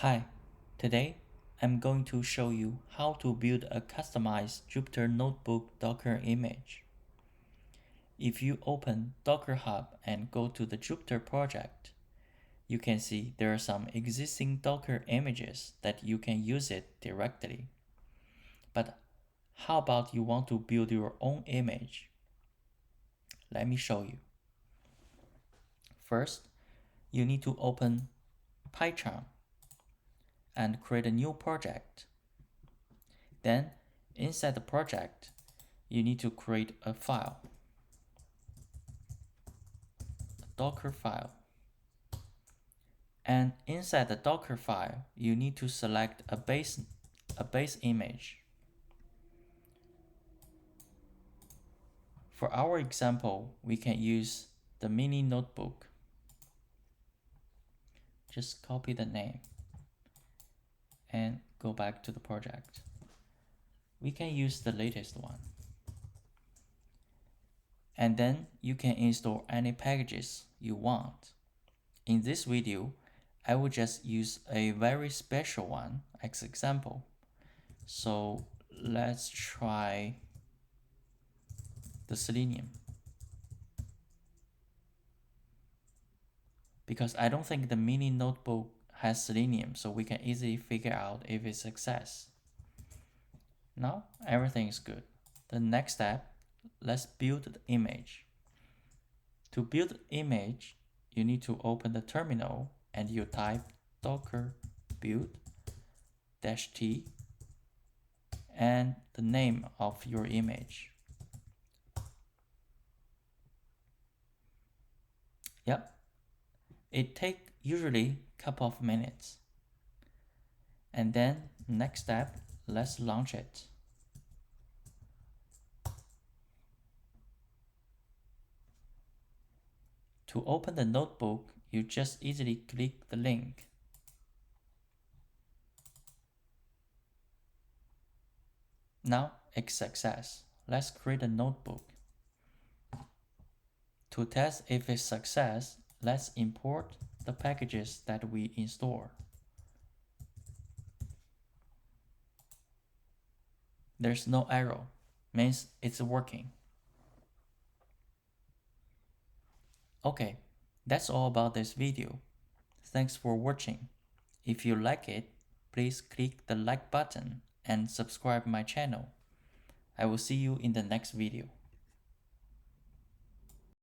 Hi, today I'm going to show you how to build a customized Jupyter Notebook Docker image. If you open Docker Hub and go to the Jupyter project, you can see there are some existing Docker images that you can use it directly. But how about you want to build your own image? Let me show you. First, you need to open PyCharm and create a new project. Then, inside the project, you need to create a file, a Docker file. And inside the Docker file, you need to select a base image. For our example, we can use the mini notebook. Just copy the name and go back to the project. We can use the latest one. And then you can install any packages you want. In this video, I will just use a very special one as example. So let's try the Selenium. Because I don't think the mini notebook has Selenium, so we can easily figure out if it's success. Now everything is good. The next step, let's build the image. To build the image, you need to open the terminal and you type docker build -t and the name of your image. Yep, it takes usually a couple of minutes. And then next step, let's launch it. To open the notebook, you just easily click the link. Now it's success. Let's create a notebook. To test if it's success, let's import the packages that we install. There's no error, means it's working. Okay, that's all about this video. Thanks for watching. If you like it, please click the like button and subscribe my channel. I will see you in the next video.